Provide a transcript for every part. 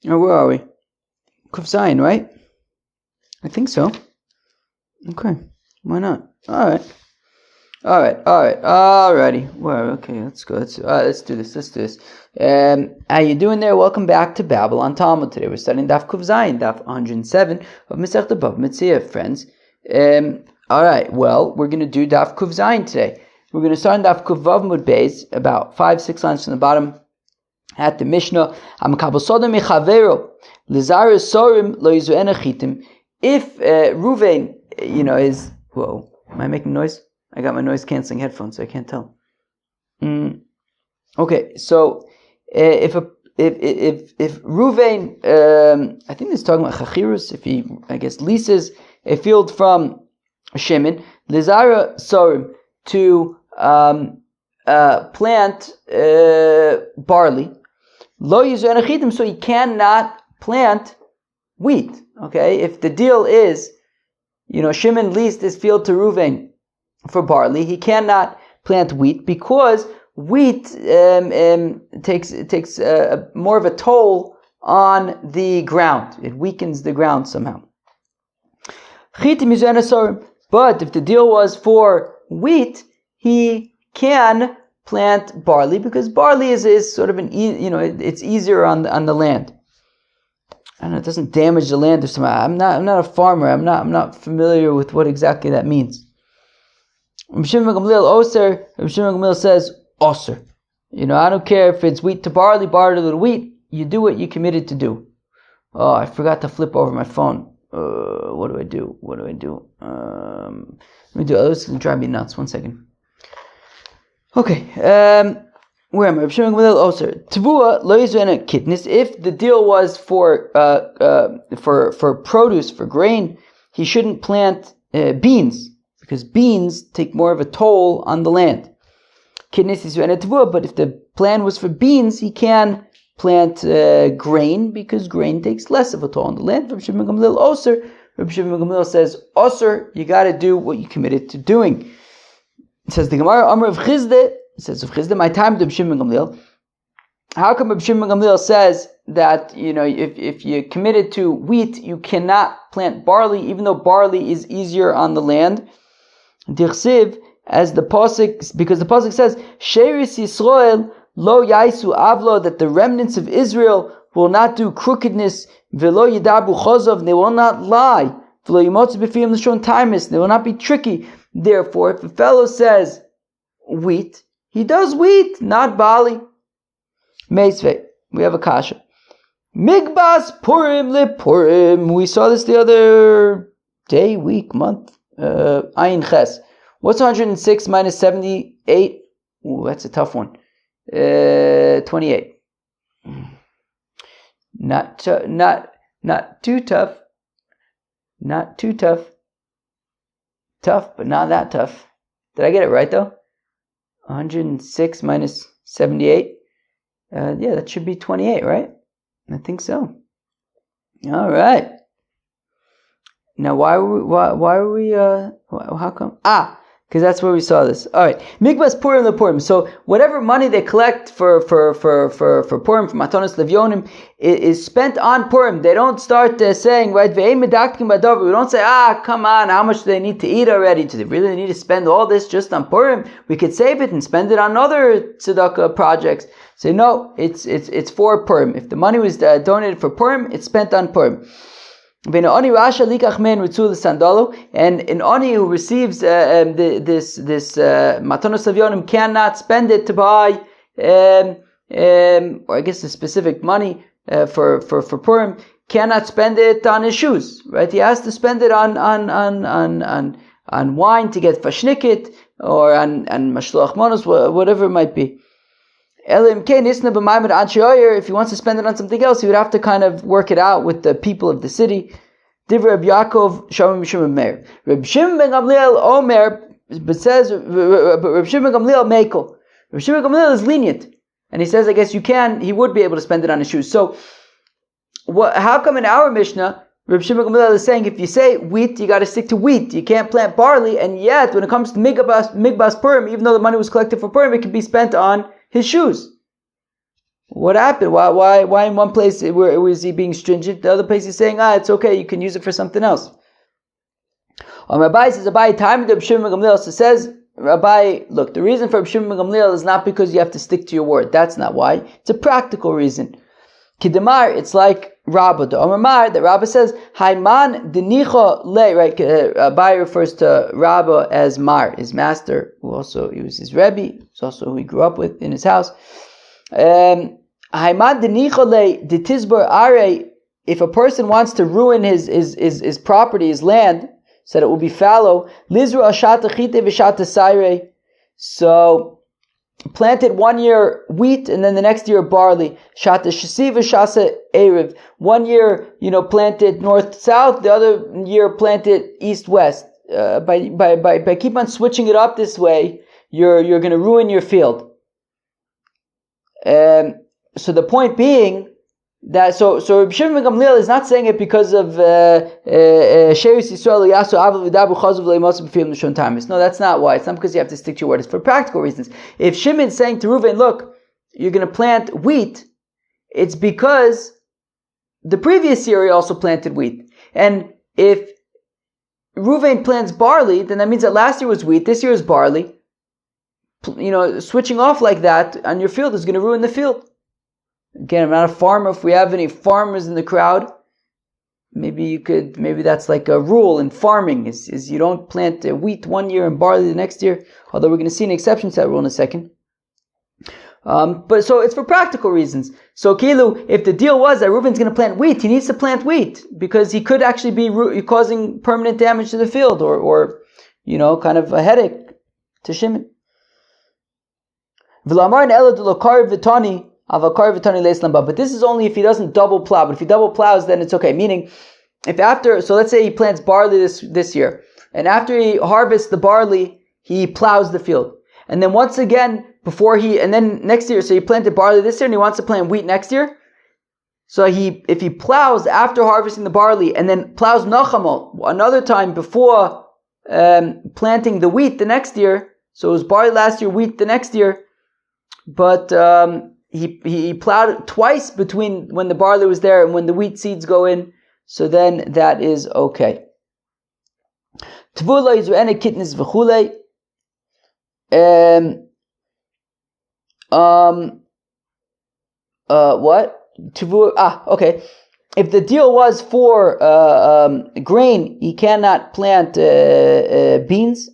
Or where are we? Kuf Zayin, right? I think so. Okay, why not? Alrighty. Well, okay, let's go. Let's do this. How you doing there? Welcome back to Babylon Talmud. Today we're studying Daf Kuf Zayin, Daf 107 of Masechta BavaMetzia, friends. Alright, well, we're going to do Daf Kuf Zayin today. We're going to start in Daf Kuf Vav Mud Beis, about 5-6 lines from the bottom. At the Mishnah, if Ruvain, is, whoa, am I making noise? I got my noise cancelling headphones, so I can't tell. Okay, so if Ruvain, I think this is talking about Chachirus, if he, leases a field from Shimon, Lizara Sorim, to plant barley. Lo yizu enachitim, so he cannot plant wheat. Okay, if the deal is, Shimon leased his field to Reuven for barley, he cannot plant wheat because wheat takes more of a toll on the ground. It weakens the ground somehow. Chitim yizu enasorim, but if the deal was for wheat, he can plant barley because barley is sort of it's easier on the land. I don't know, it doesn't damage the land or something. I'm not a farmer. I'm not familiar with what exactly that means. Rabbi Shimon ben Gamliel says oser. I don't care if it's wheat to barley to wheat. You do what you committed to do. Oh, I forgot to flip over my phone. What do I do? Let me do. This is gonna drive me nuts. 1 second. Okay, where am I? Tvua lo yizu kidnis. If the deal was for produce, for grain, he shouldn't plant beans because beans take more of a toll on the land. Kidnis is tvua, but if the plan was for beans, he can plant grain because grain takes less of a toll on the land. Rabbi Shimon ben Gamliel oser. Rabbi Shimon ben Gamliel says oser. You got to do what you committed to doing. It says the Gemara, Amar of Chizde, it says of Chizde, my time to Rabbi Shimon ben Gamliel. How come Rabbi Shimon ben Gamliel says that, if you committed to wheat, you cannot plant barley, even though barley is easier on the land? Dirsiv, as the pasuk, because the pasuk says, Sheris Yisrael lo yaisu avlo, that the remnants of Israel will not do crookedness, velo yidabu chozov, they will not lie, velo yimotzu b'fiyam l'shon taimis, they will not be tricky. Therefore, if a fellow says wheat, he does wheat, not barley. Meisvei, we have a kasha. Migbas Purim le Purim. We saw this the other day, week, month. Ayin Ches. What's 106 minus 78? Ooh, that's a tough one. 28. Not too tough. Not too tough. Tough, but not that tough. Did I get it right though? 106 minus 78. Yeah, that should be 28, right? I think so. All right. Now, how come? Because that's where we saw this. All right. Migbas Purim le Purim. So whatever money they collect for Purim, for Matanos Levyonim, is spent on Purim. They don't start saying, right, we don't say, come on, how much do they need to eat already? Do they really need to spend all this just on Purim? We could save it and spend it on other tzedakah projects. Say, no, it's for Purim. If the money was donated for Purim, it's spent on Purim. And an Ani who receives this Matanos Levyonim cannot spend it to buy, or I guess the specific money for Purim, cannot spend it on his shoes, right? He has to spend it on wine to get fashnikit, or on mashloach manos, whatever it might be. If he wants to spend it on something else, he would have to kind of work it out with the people of the city. Divrei Rabbi Yaakov, Shalom Shimon Meir. Rabbi Shimon ben Gamliel Omer, but says Rabbi Shimon ben Gamliel Mekel. Rabbi Shimon ben Gamliel is lenient, and he says, I guess he would be able to spend it on his shoes. So, how come in our Mishnah, Rabbi Shimon ben Gamliel is saying if you say wheat, you got to stick to wheat. You can't plant barley, and yet when it comes to Migbas Purim, even though the money was collected for Purim, it can be spent on his shoes. What happened? Why in one place where was he being stringent? The other place he's saying, it's okay, you can use it for something else. Rabbi says, time of the Reb Shimon ben Gamliel. So says Rabbi, look, the reason for Reb Shimon ben Gamliel is not because you have to stick to your word. That's not why. It's a practical reason. Kidemar, it's like Rabba. The Omar that Rabba says, Hayman denicha le, right? Rabbi refers to Rabba as Mar, his master, who also, he was his Rebbe, who's also who he grew up with in his house. Hayman denicha le ditizbar are, if a person wants to ruin his property, his land, so that it will be fallow, Lizru ashata chite v'shata saire. So plant it 1 year wheat and then the next year barley. Shata shasi v'shasa erev. 1 year, plant it north south. The other year plant it east west. By keep on switching it up this way, you're going to ruin your field. So the point being that so Reb Shimon ben Gamliel is not saying it because of Sheris Yisrael Yasu Avil V'Dabu Chazuv Le'Mosam B'Fiyim L'Shon Tamis. No, that's not why. It's not because you have to stick to your word. It's for practical reasons. If Shimon's saying to Reuven, look, you're going to plant wheat, it's because the previous year he also planted wheat. And if Reuven plants barley, then that means that last year was wheat, this year is barley. Switching off like that on your field is going to ruin the field. Again, I'm not a farmer. If we have any farmers in the crowd, maybe that's like a rule in farming, is you don't plant wheat 1 year and barley the next year, although we're going to see an exception to that rule in a second. But so it's for practical reasons. So Kilu, if the deal was that Reuven's going to plant wheat, he needs to plant wheat because he could actually be causing permanent damage to the field or kind of a headache to Shimon. But this is only if he doesn't double plow. But if he double plows, then it's okay. Meaning, so let's say he plants barley this year, and after he harvests the barley, he plows the field. And then once again, and then next year, so he planted barley this year and he wants to plant wheat next year. So if he plows after harvesting the barley and then plows nachamol another time before planting the wheat the next year, so it was barley last year, wheat the next year, but he plowed it twice between when the barley was there and when the wheat seeds go in, so then that is okay. Tvula is ene kitnis v'chulei. What? Okay. If the deal was for grain, he cannot plant beans.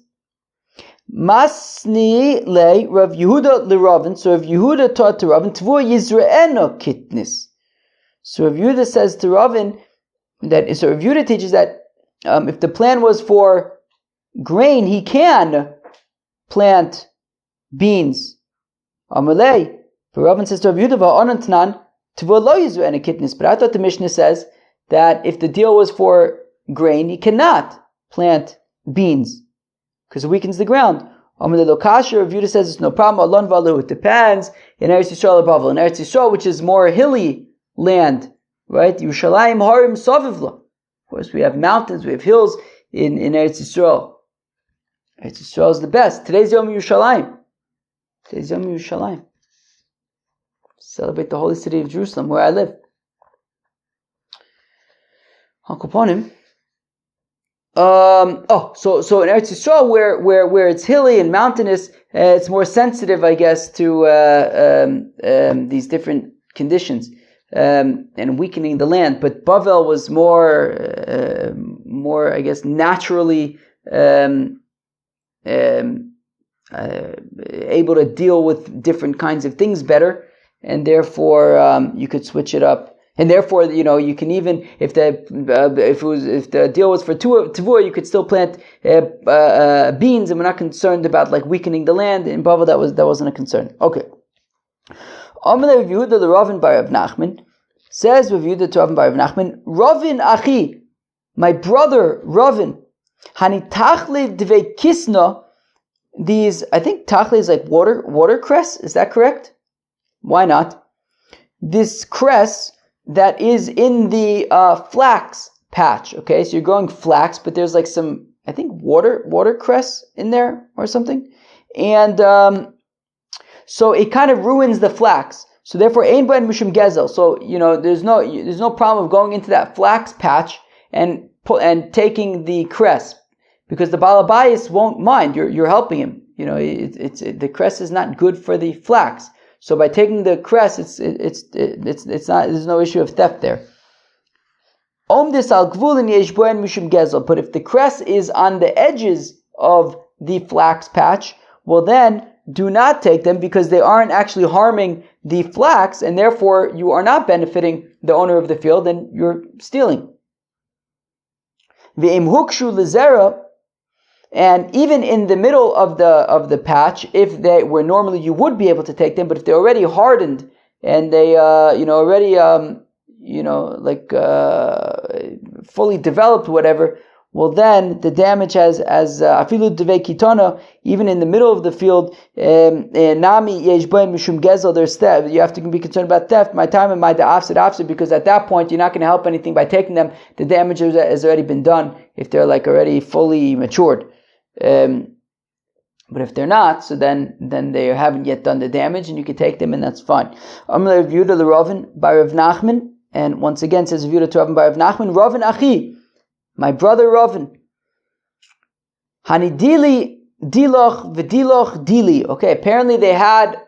Masni le Rav Yehuda le Ravin. So Rav Yehuda taught to Ravin, Tvur Yizre'eno kitnis. So Rav Yehuda says to Ravin Rav Yehuda teaches that if the plan was for grain, he can plant beans. Amalei. But Ravin says to Rav Yehuda, Va'onantanan, Tvur lo Yizre'eno kitnis. But I thought the Mishnah says that if the deal was for grain, he cannot plant beans, because it weakens the ground. Amalei lo kasher. Rav Yehuda says it's no problem. Alon v'alu. It depends in Eretz Yisrael or Bavel. In Eretz Yisrael, which is more hilly land, right? Yerushalayim harim savivla. Of course, we have mountains, we have hills in Eretz Yisrael. Eretz Yisrael is the best. Today's Yom Yerushalayim. Celebrate the holy city of Jerusalem, where I live. Uncle Ponim. So in Eretz Yisrael, where it's hilly and mountainous, it's more sensitive, I guess, to these different conditions and weakening the land. But Bavel was more, I guess, naturally able to deal with different kinds of things better, and therefore you could switch it up. And therefore, you can even, if the deal was for Tavur, you could still plant beans, and we're not concerned about like weakening the land. In Bavel, that wasn't a concern. Okay. Amalei Rav Yehuda the Ravin bar Rav Nachman says Rav Yehuda to Ravin bar Rav Nachman, Ravin achi, my brother Ravin, hani tachle dvei kisna. These, I think tachle is like watercress. Is that correct? Why not? This cress that is in the flax patch. Okay, so you're growing flax, but there's like some, I think, watercress in there or something, and so it kind of ruins the flax. So therefore, ein boen mishum gezel. So there's no problem of going into that flax patch and taking the cress, because the balabayis won't mind. You're helping him. The cress is not good for the flax. So by taking the cress, it's not. There's no issue of theft there. Omdis al gvulin yesh boen mishum gezel. But if the cress is on the edges of the flax patch, well then do not take them, because they aren't actually harming the flax, and therefore you are not benefiting the owner of the field, and you're stealing. V'im hukshu lezera, and even in the middle of the patch, if they were normally you would be able to take them, but if they're already hardened and they already fully developed, whatever, well then the damage has afilu devei kitana, even in the middle of the field, nami yesh boim mishum gezel, there's theft. You have to be concerned about theft. My time and my da'afsid, because at that point you're not going to help anything by taking them. The damage has already been done if they're already fully matured. But if they're not, so then they haven't yet done the damage, and you can take them, and that's fine. Amar Rav Yehuda l'Ravin by Rav Nachman, and once again says Rav Yehuda to Ravin by Rav Nachman, Ravin achi, my brother Ravin. Hanidili diloch v'diloch dili. Okay, apparently they had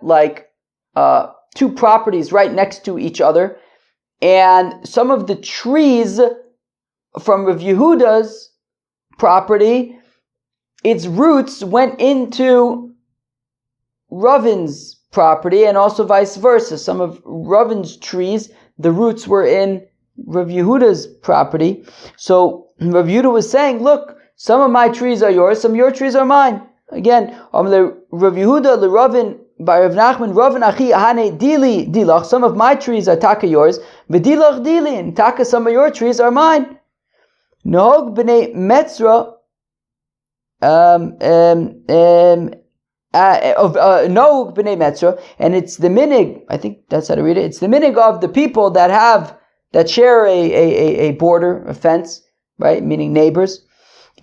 two properties right next to each other, and some of the trees from Rav Yehuda's property, its roots went into Ravin's property, and also vice versa. Some of Ravin's trees, the roots were in Rav Yehuda's property. So Rav Yehuda was saying, look, some of my trees are yours, some of your trees are mine. Again, Rav Yehuda l'Ravin by Rav Nachman, Ravin achi hane dili dilach, some of my trees are taka yours, v'dilach dili, and taka, some of your trees are mine. Nohog b'nei Metzra, Nohog b'nei Metzra, and it's the minig, I think that's how to read it, it's the minig of the people that share a border, a fence, right, meaning neighbors.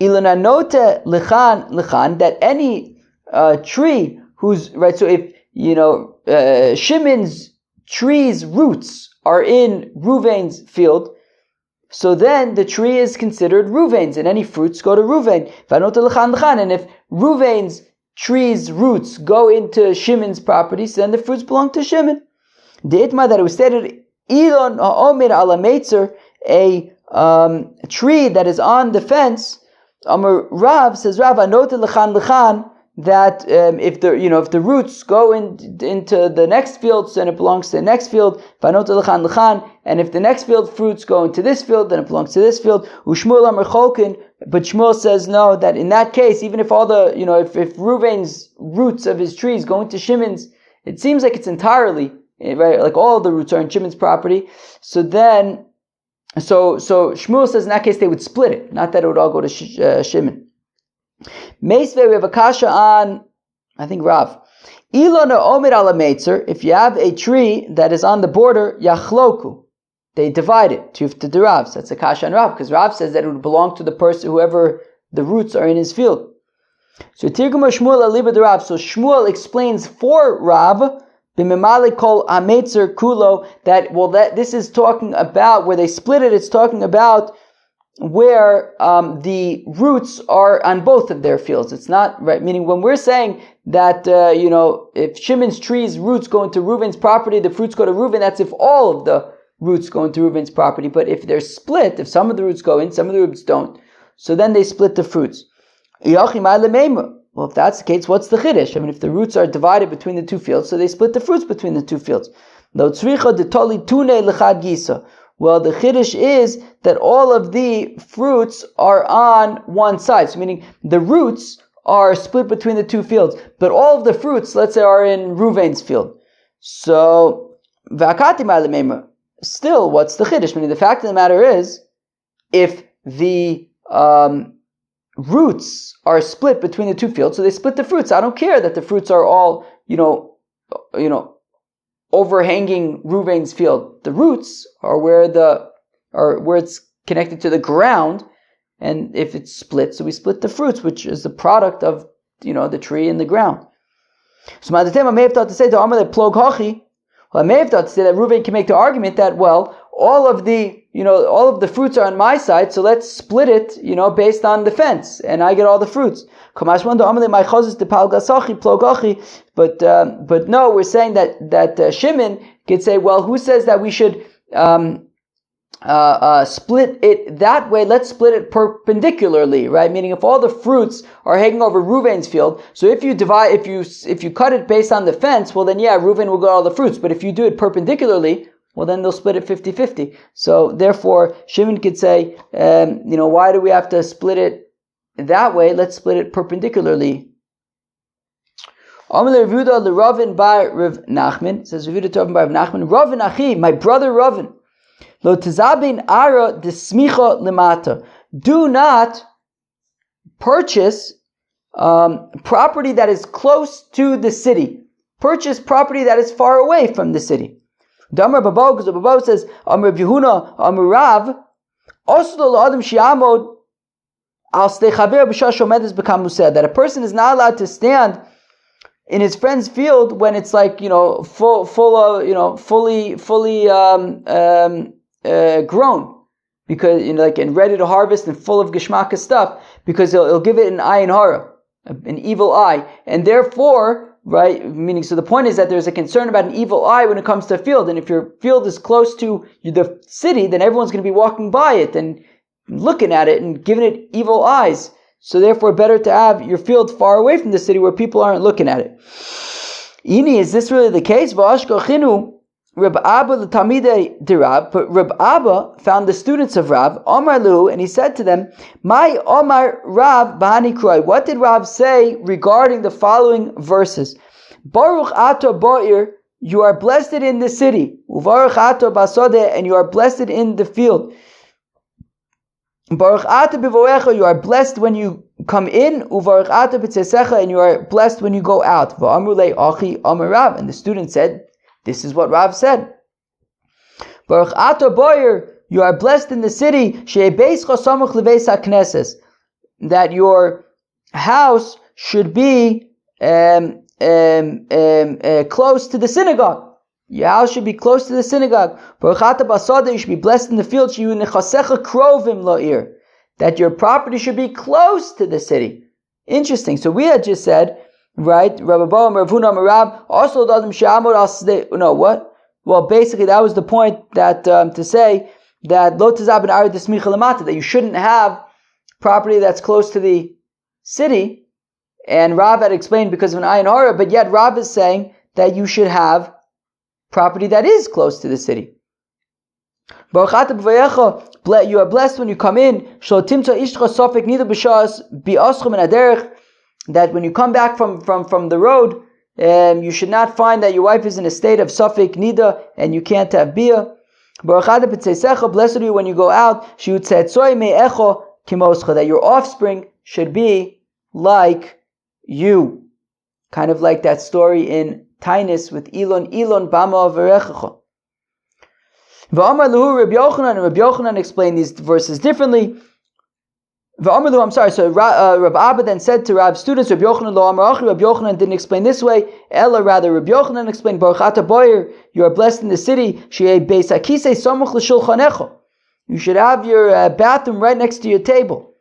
Ilananote lechan, that any tree who's, right, so if Shimon's tree's roots are in Ruvain's field, so then the tree is considered Ruvain's, and any fruits go to Ruvain. And if Ruvain's tree's roots go into Shimon's property, so then the fruits belong to Shimon. The itma that it was stated, Ilon ha'omer ala meitzer, a tree that is on the fence. Amar Rav says, Rav anote lechan, that if the roots go into the next field, so then it belongs to the next field. And if the next field fruits go into this field, then it belongs to this field. Ushmuel amar cholkin, but Shmuel says no, that in that case, even if all the if Ruvain's roots of his trees go into Shimon's, it seems like it's entirely right, like all of the roots are in Shimon's property. So Shmuel says in that case they would split it, not that it would all go to Shimon. Meisvei, we have a kasha on, I think, Rav. Ilona omer ala meitzer, if you have a tree that is on the border, yachloku, they divide it, tufta de Rav. So that's a kasha on Rav, because Rav says that it would belong to the person, whoever the roots are in his field. So Tirgum Shmuel aliba de Rav. So Shmuel explains for Rav, b'memali kol ameitzer kulo, that this is talking about, where they split it, it's talking about where the roots are on both of their fields. It's not right, meaning when we're saying that if Shimon's tree's roots go into Reuven's property, the fruits go to Reuven, that's if all of the roots go into Reuven's property. But if they're split, if some of the roots go in, some of the roots don't, so then they split the fruits. Well, if that's the case, what's the chiddush? I mean, if the roots are divided between the two fields, so they split the fruits between the two fields. Well, the chiddush is that all of the fruits are on one side. So meaning the roots are split between the two fields, but all of the fruits, let's say, are in Ruvain's field. So, still, what's the chiddush? Meaning the fact of the matter is, if the roots are split between the two fields, so they split the fruits. I don't care that the fruits are all, overhanging Ruvain's field. The roots are where it's connected to the ground, and if it's split, so we split the fruits, which is the product of the tree and the ground. So Madatem may have thought to say to Amar plog hachi. Well, I may have thought to say that Reuven can make the argument that, well, all of the fruits are on my side, so let's split it, based on the fence, and I get all the fruits. But no, we're saying that Shimon could say, well, who says that we should split it that way? Let's split it perpendicularly, right? Meaning, if all the fruits are hanging over Reuven's field, so if you cut it based on the fence, well then Reuven will get all the fruits. But if you do it perpendicularly, well then they'll split it 50-50. So therefore, Shimon could say, why do we have to split it that way? Let's split it perpendicularly. Says Rav Yehuda to Rav Nachman, Ravin Achi, my brother Ravin. Lo tezabin ara desmicha lemata. Do not purchase property that is close to the city. Purchase property that is far away from the city. Damar Babo, because the Babo says, Amar Yehuna, Amar Rav, Oslo Adam Shiamod al Stechaber B'Shash Omedes B'Kam Museh, that a person is not allowed to stand in his friend's field when it's like, fully grown, because and ready to harvest and full of geshmaka stuff, because he'll give it an ayin hara, an evil eye, and therefore, right, meaning, so the point is that there's a concern about an evil eye when it comes to a field, and if your field is close to the city, then everyone's going to be walking by it and looking at it and giving it evil eyes. So therefore, better to have your field far away from the city where people aren't looking at it. Ini, is this really the case? Reb Abba the Talmidei de Rav, but Reb Abba found the students of Rav, Omar Lu, and he said to them, My Omar Rav Bahani Kroi. What did Rav say regarding the following verses? Baruch Ato Bo'ir, you are blessed in the city. Uvaruch Ato Basode, and you are blessed in the field. Baruch Ato Bivoecha, you are blessed when you come in. Uvaruch Ato B'tzesecha, and you are blessed when you go out. Va'amrulei Achi Omar Rav, and the student said, this is what Rav said. Baruch Ato Boyer, you are blessed in the city. She'ebeischa samuch lebeis hakneses, that your house should be close to the synagogue. Your house should be close to the synagogue. Baruch Ato basada, you should be blessed in the field. She'yu nechasecha krovim la'ir, that your property should be close to the city. Interesting. So we had just said, right, Rabbi Boam, Rav Huna, Marab, also Adam Shamor al. No, what? Well, basically that was the point, that to say that lo tezab ari desmicha lemata, that you shouldn't have property that's close to the city, and Rav had explained because of an ayin hara, but yet Rav is saying that you should have property that is close to the city. Baruch ata b'vayecha, you are blessed when you come in. Shlo timtza ishtcha sofek nida b'shas bi'aschum and aderech, that when you come back from the road, you should not find that your wife is in a state of safek nida and you can't have bia. Blessed are you when you go out, that your offspring should be like you. Kind of like that story in Tainus with Elon Bama Verechacha. V'amar lehu Reb Yochanan, and Reb Yochanan explained these verses differently. I'm sorry, so Reb Abba then said to Rab's students, Reb Yochanan lo amar achi, Reb Yochanan didn't explain this way, Ella, rather Reb Yochanan explained, Baruch ata boyer, you are blessed in the city, she'ei beis hakisei samuch l'shulchanecha, you should have your bathroom right next to your table.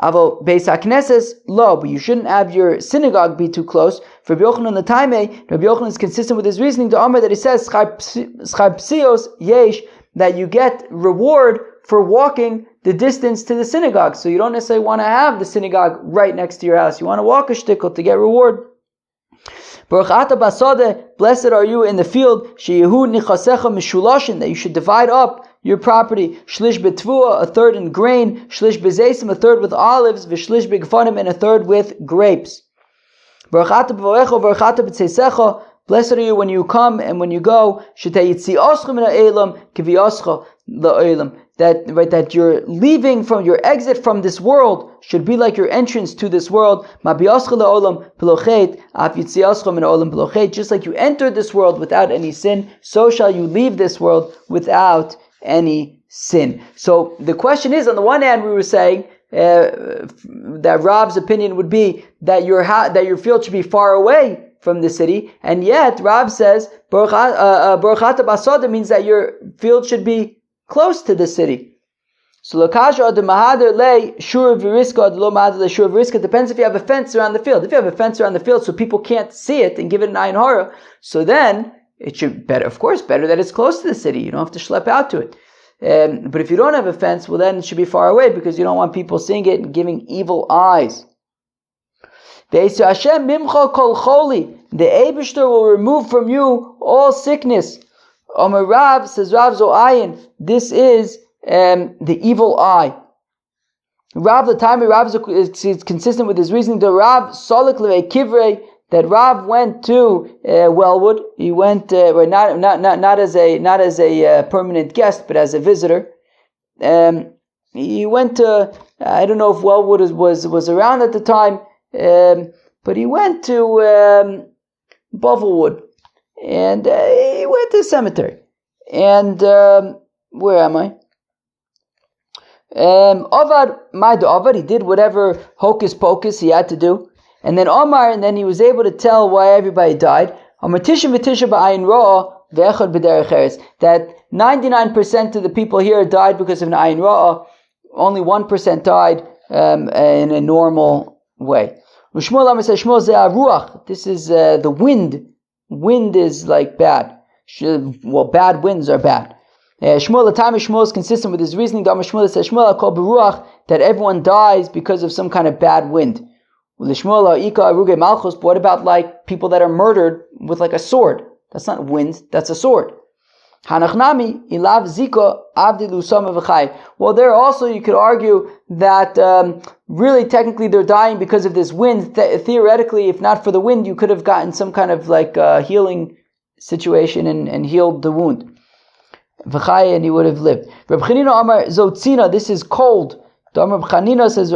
Avo beis hakneses lo, but you shouldn't have your synagogue be too close. For Reb Yochanan the Taimei, Reb Yochanan is consistent with his reasoning to Amar, that he says, schar psios yesh, that you get reward for walking the distance to the synagogue. So you don't necessarily want to have the synagogue right next to your house. You want to walk a shtickle to get reward. Baruch ata basade, blessed are you in the field. Sheyehu nichasecha mishulashin, that you should divide up your property. Shlish betvua, a third in grain. Shlish bezeisim, a third with olives. V'shlish begfanim, and a third with grapes. Baruch ata b'voecha, baruch ata b'tzeisecha, blessed are you when you come and when you go. Shetei yitzioscha min ha'elam, kiviyoscha la'elam. That you're leaving from your exit from this world should be like your entrance to this world. Just like you entered this world without any sin, so shall you leave this world without any sin. So the question is, on the one hand, we were saying that Rav's opinion would be that your field should be far away from the city, and yet Rav says Baruchata Basada means that your field should be close to the city. So Lakasha the Mahader Le Shur Viriska the Lo Mahader Le Shur Viriska depends if you have a fence around the field. If you have a fence around the field so people can't see it and give it an ayin hara, so then it should better that it's close to the city. You don't have to schlep out to it. But if you don't have a fence, well then it should be far away because you don't want people seeing it and giving evil eyes. The Eibishter will remove from you all sickness. Omer Rav says Rav Zo'ayin. This is the evil eye. Rav the time Rav is consistent with his reasoning. The Rav Solik Levei Kivrei that Rav went to Wellwood. He went not as a permanent guest, but as a visitor. He went to I don't know if Wellwood was around at the time, but he went to Bovelwood, and he went to the cemetery. And where am I? Avad, he did whatever hocus pocus he had to do. And then Omar, and then he was able to tell why everybody died. That 99% of the people here died because of an ayin ra'ah. Only 1% died in a normal way. This is the wind. Wind is like bad. Well, bad winds are bad. Shmuel is consistent with his reasoning. Shmuel says that everyone dies because of some kind of bad wind. But what about like people that are murdered with like a sword? That's not wind, that's a sword. Well, there also you could argue that really technically they're dying because of this wind. Theoretically, if not for the wind, you could have gotten some kind of like healing situation and healed the wound. And he would have lived. Reb Chanina Amar Zotzina, this is cold. Reb Chanina says,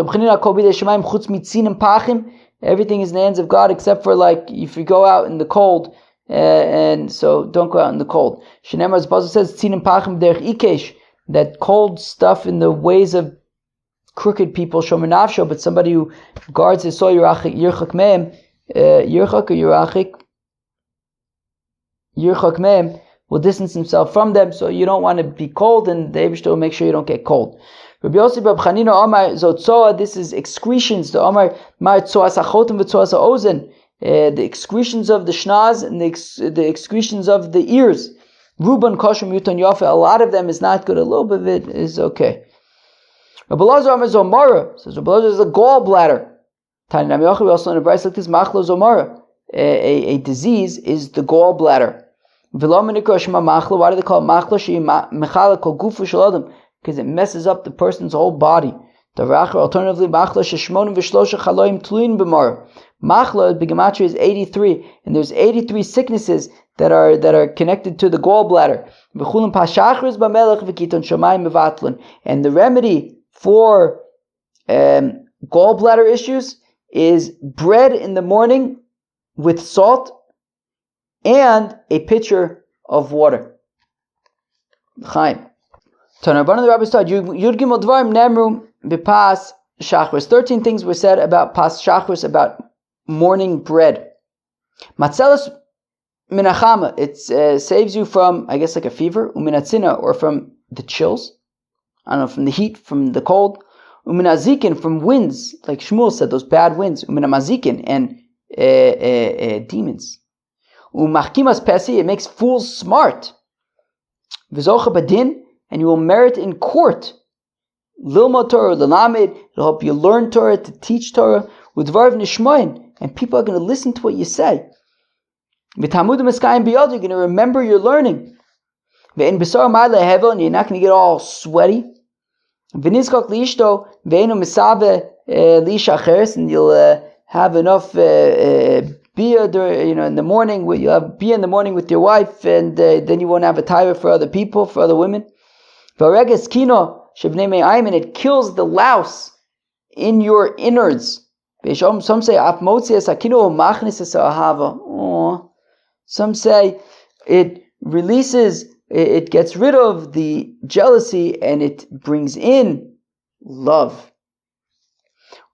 everything is in the hands of God except for like if you go out in the cold, and so don't go out in the cold. Shenemar Zbazo says, that cold stuff in the ways of crooked people, shomenavsho, but somebody who guards his soul, yirchak mehem, yirchak or yirchak mehem, will distance himself from them, so you don't want to be cold, and the Eibishter will make sure you don't get cold. Rabbi Yossi Reb Chanina Omar Zotzoa, this is excretions. The Omar Mar Tzoas Achotim v'Tzoas Ozen, the excretions of the shnaz and the excretions of the ears. Ruban Koshem Yuton Yofe, a lot of them is not good, a little bit of it is okay. Rabbi Lazar Omar Zomara says Rabbi Lazar is a gallbladder. Tani Nam Yochel, we also in a brayso like this, Machlo Zomara, a disease is the gallbladder. Why do they call it machlo? Because it messes up the person's whole body. Alternatively, machlo b'gematria is 83, and there's 83 sicknesses that are connected to the gallbladder. And the remedy for gallbladder issues is bread in the morning with salt and a pitcher of water. Chaim. 13 things were said about pas shachris, about morning bread. Matzelas minachama, it saves you from, I guess, like a fever. Uminatzina, or from the chills. I don't know, from the heat, from the cold. Uminazikin, from winds, like Shmuel said, those bad winds. Uminamazikin, and demons. Umachkimas pesi, it makes fools smart. V'zocha badin, and you will merit in court. Lilma Torah, l'lamed, it'll help you learn Torah, to teach Torah. Udvarv nishmoin, and people are going to listen to what you say. V'tamud meskayim biyod, you're going to remember your learning. V'en b'sar ma'le hevel, and you're not going to get all sweaty. V'nizkok liishto, v'enu misave liish acheres, and you'll have enough beer, in the morning. You'll have beer in the morning with your wife, and then you won't have a tire for other people, for other women. V'reges kino shebnei me'ayim, it kills the louse in your innards. Some say afmotzias akino machnis ahava. Some say it releases, it gets rid of the jealousy, and it brings in love.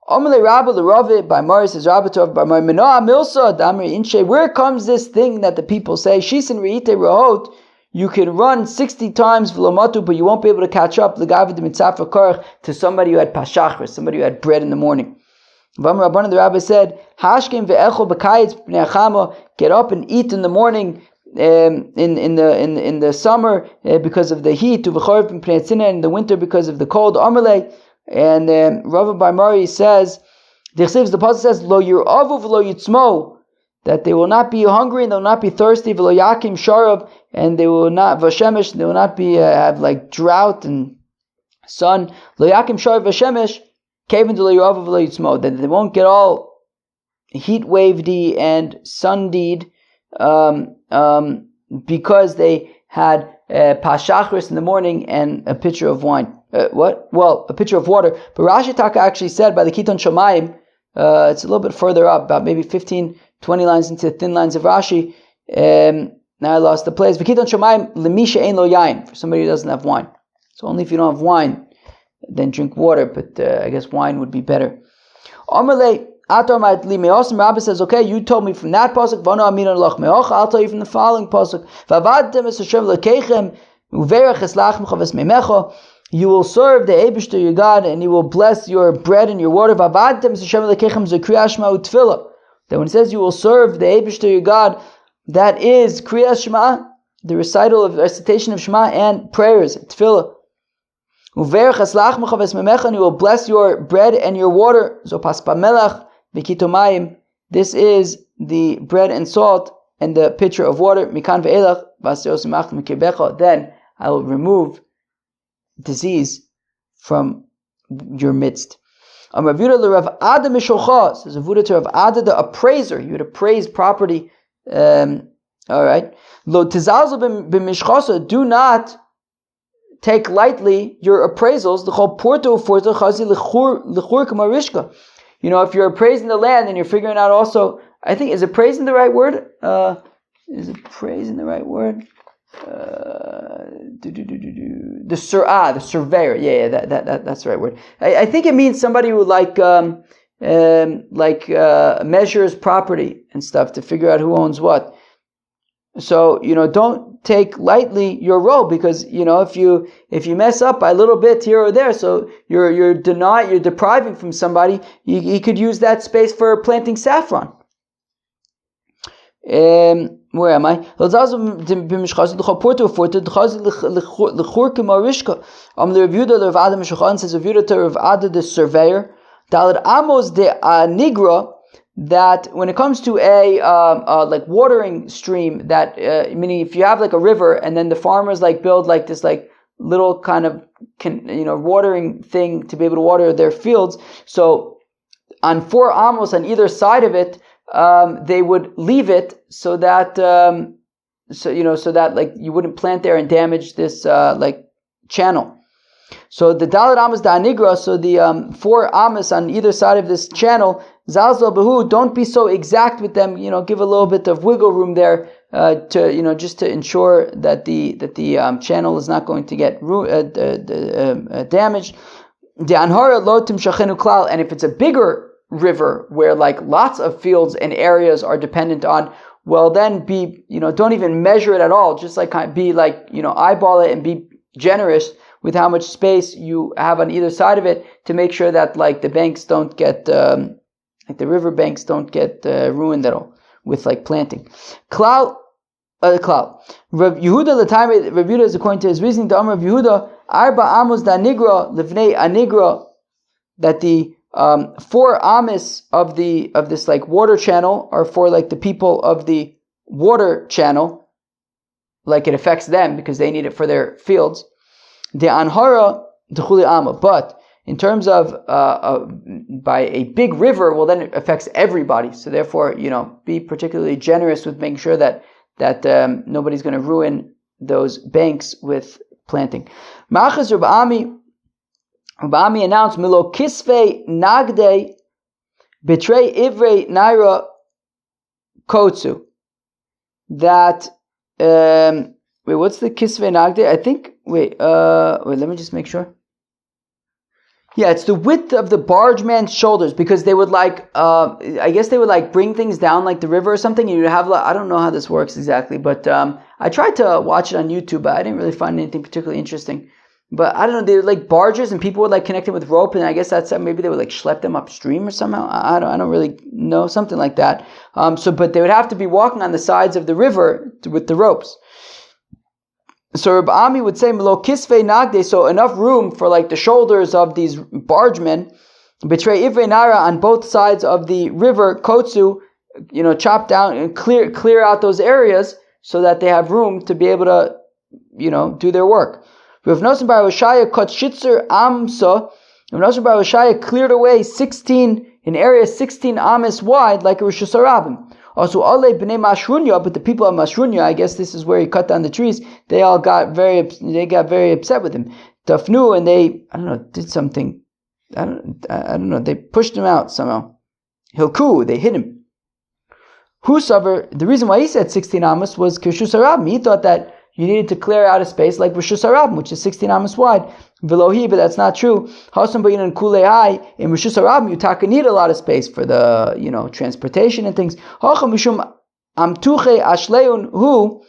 Amalei Rabba L'Ravi by Mari says Rabba Tov by Mari Menoa Milsa Damri Inche. Where comes this thing that the people say? Shisin Reite Rahot. You can run 60 times v'lomatu, but you won't be able to catch up l'gavid mitzafa karach to somebody who had pashachris, somebody who had bread in the morning. V'amar Rabbanan, the rabbi said, Hashkim ve'echol b'kayitz b'nei achama. Get up and eat in the morning. In the summer because of the heat, uv'chorif b'nei tzina, in the winter because of the cold. Amalei. And Rav Bar Mari says, the pasuk says, Lo yiravu v'lo yitzmo, that they will not be hungry and they will not be thirsty, v'lo yakim sharab, and they will not vashemesh, they will not be have like drought and sun. Lo yakim sharab vashemesh, kevin lo yiravu v'lo yitzmo, that they won't get all heat wavedy and sundeed because they had pashachris in the morning and a pitcher of wine. A pitcher of water. But Rashi Taka actually said by the Kiton Shomayim, it's a little bit further up, about maybe 15, 20 lines into the thin lines of Rashi. Now I lost the place. But Kiton Shomayim, lemisha ein lo yain, for somebody who doesn't have wine. So only if you don't have wine, then drink water, but I guess wine would be better. Amalei Atar Ma'atli Me'osim, Rabbi says, okay, you told me from that pasuk, Vano Aminan Lach Me'ocha, I'll tell you from the following pasuk, Vavadtem es Hashem Lekechem, Uverach es Lachem Chaves Me'mecha. You will serve the Eibishter your God, and He will bless your bread and your water. That when it says you will serve the Eibishter your God, that is Kriyas Shema, the recitation of Shema and prayers, Tefillah. And He will bless your bread and your water. This is the bread and salt and the pitcher of water. Then I will remove disease from your midst. Says Rav Ada to Rav Ada, the appraiser. You would appraise property. All right. Do not take lightly your appraisals. If you're appraising the land and you're figuring out also, I think, is appraising the right word? Is appraising the right word? The surveyor. Yeah, that's the right word. I think it means somebody who measures property and stuff to figure out who owns what. So don't take lightly your role, because if you mess up by a little bit here or there, so you're depriving from somebody. You could use that space for planting saffron. Where am I? Says the surveyor, that when it comes to a like watering stream, that meaning if you have like a river and then the farmers build this little kind of watering thing to be able to water their fields, so on 4 amos on either side of it, they would leave it so that you wouldn't plant there and damage this channel. So the Dalet Amos da Anigra, so the 4 amos on either side of this channel, Zalzal Behu, don't be so exact with them. Give a little bit of wiggle room there to just to ensure that the channel is not going to get damaged. The Anhara Lo Timshachenu Klal, and if it's a bigger river where lots of fields and areas are dependent on, well then don't even measure it at all. Just be eyeball it and be generous with how much space you have on either side of it to make sure that the banks don't get the river banks don't get ruined at all with planting. Klal. Rav Yehuda l'taimei, Rav Yehuda is according to his reasoning. The Amar of Yehuda, Arba Amos da Nigra livnei Anigra, that the 4 amos of this water channel are for the people of the water channel, it affects them because they need it for their fields. The anhara d'chuli ama, but in terms of by a big river, well then it affects everybody. So therefore, be particularly generous with making sure that nobody's going to ruin those banks with planting. Machas Rabbi announced, Milo kisve nagde betray ivre naira kotsu. That, what's the kisve nagde? I think, let me just make sure. Yeah, it's the width of the bargeman's shoulders, because they would I guess they would bring things down like the river or something, and you'd have, I don't know how this works exactly, but I tried to watch it on YouTube, but I didn't really find anything particularly interesting. But I don't know, they were like barges, and people would connect them with rope, and I guess that's maybe they would schlep them upstream or somehow. I don't really know, something like that. But they would have to be walking on the sides of the river with the ropes. So Rabbi Ami would say, Melo kisvei nagde, so enough room for the shoulders of these bargemen, betray ivre nara, on both sides of the river, kotsu, chop down and clear out those areas so that they have room to be able to, do their work. Rav Nosson bar Hoshaya cut shitzer amsa. Rav Nosson bar Hoshaya cleared away an area 16 amas wide, like a Rosh Hashanah. Also, Ale b'nei Mashrunya, but the people of Mashrunya, I guess this is where he cut down the trees. They all got very upset with him. Tafnu, and they, I don't know, did something. I don't know. They pushed him out somehow. Hilku, they hit him. Husaver, the reason why he said 16 amos was Kirshus Harabim. He thought that you needed to clear out a space like Rishus Harabim, which is 16 amos wide. Velohi, but that's not true. Hasam bayin and kulei, in Rishus Harabim, you need a lot of space for the transportation and things. Hacham mishum amtuche ashleun hu.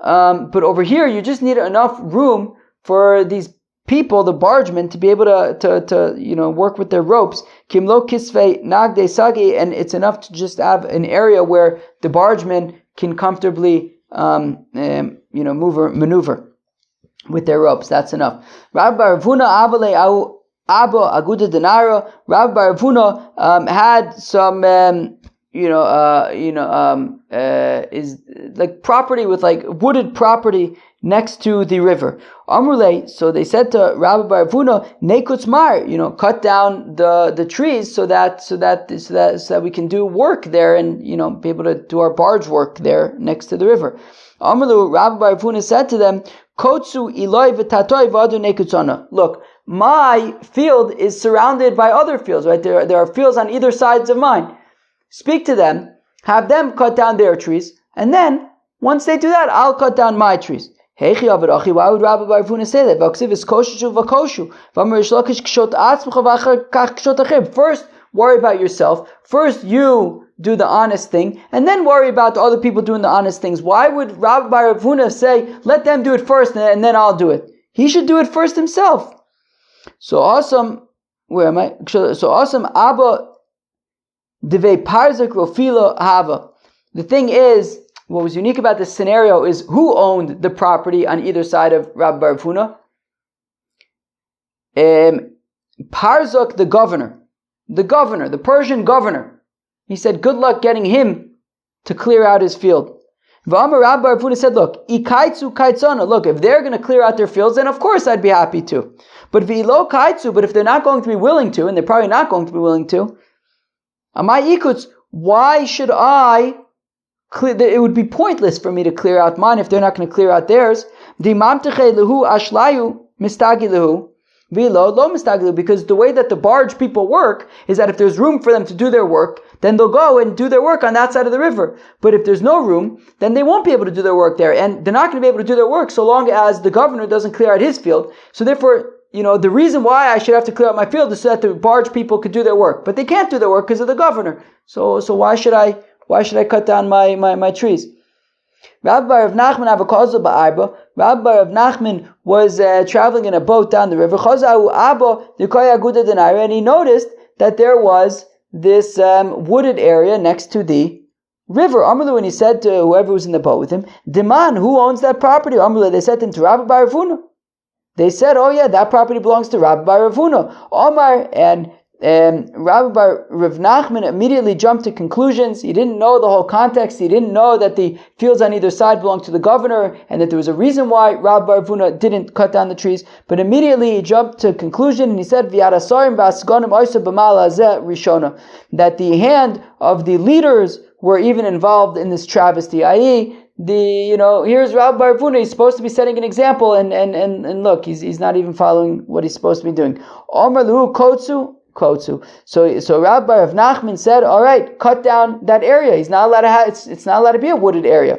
But over here, you just need enough room for these people, the bargemen, to be able to work with their ropes. Kimlo kisvei nagde sagi, and it's enough to just have an area where the bargemen can comfortably maneuver with their ropes. That's enough. Rabbi Ravuna avale Abba Aguda Denara. Rabbi Ravuna had some is like property with wooded property next to the river. Amrule, so they said to Rabbi Ravuna, Nekutz Mar, cut down the trees so that we can do work there and be able to do our barge work there next to the river. Amrulu, Rabbi Ravuna said to them, Kotsu Eloi v'tatoi v'adu nekutzana. Look, my field is surrounded by other fields, right? There are fields on either sides of mine. Speak to them, have them cut down their trees, and then once they do that, I'll cut down my trees. Why would Rabbi Ravuna say that? First, worry about yourself. First, you do the honest thing, and then worry about the other people doing the honest things. Why would Rabbi Ravuna say, let them do it first, and then I'll do it? He should do it first himself. So awesome. Where am I? So awesome. Abba Devei Parzak Rofila Hava. The thing is, what was unique about this scenario is who owned the property on either side of Rabbi Ravuna? Parzak, the governor, the Persian governor. He said, good luck getting him to clear out his field. V'amar Rabbi Ravuna said, look, ikaitzu kaitzana. Look, if they're going to clear out their fields, then of course I'd be happy to. But v'ilo kaitzu, but if they're not going to be willing to, and they're probably not going to be willing to, amai ikutz, why should I clear? It would be pointless for me to clear out mine if they're not going to clear out theirs. Dimamteche lehu ashlayu mistagi lehu. Because the way that the barge people work is that if there's room for them to do their work, then they'll go and do their work on that side of the river. But if there's no room, then they won't be able to do their work there. And they're not going to be able to do their work so long as the governor doesn't clear out his field. So therefore, the reason why I should have to clear out my field is so that the barge people could do their work. But they can't do their work because of the governor. So why should I cut down my trees? Rabbi Rav Nachman Avakoza ba'arba. Rabbi Rav Nachman was traveling in a boat down the river. And he noticed that there was this wooded area next to the river. Amrlu, and he said to whoever was in the boat with him, Diman, who owns that property? Amrlu, they said to him, to Rabbi Ravuna. They said, oh yeah, that property belongs to Rabbi Ravuna. Omar, and Rabbi Rav Nachman immediately jumped to conclusions. He didn't know the whole context. He didn't know that the fields on either side belonged to the governor and that there was a reason why Rabbi Ravuna didn't cut down the trees. But immediately he jumped to conclusion and he said, that the hand of the leaders were even involved in this travesty, i.e., here's Rabbi Ravuna, he's supposed to be setting an example, and look, he's not even following what he's supposed to be doing. Omar Luhu Kotsu. So Rabbi Rav Nachman said, all right, cut down that area. He's not allowed to have, it's not allowed to be a wooded area.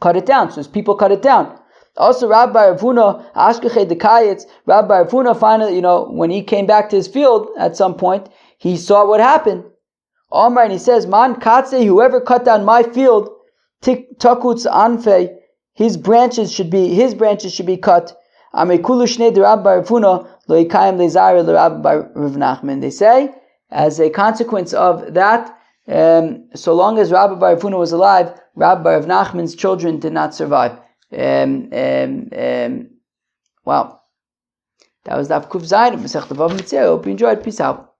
Cut it down. So his people cut it down. Also, Rabbi Rav Huna, Ashkechei Dekayitz, Rabbi Rav Huna finally, when he came back to his field at some point, he saw what happened. Omar, and he says, Man Katze, whoever cut down my field, Takutz Anfe, his branches should be cut. Amekulu Shnei de Rabbi Rav Huna, Lo Yikayim Lezari Le Rabbi Rav Nachman. They say, as a consequence of that, so long as Rabbi Rav Huna was alive, Rabbi Rav Nachman's children did not survive. Wow. That was Daf Kuf Zayin of Masechet BavaMetzia. I hope you enjoyed. Peace out.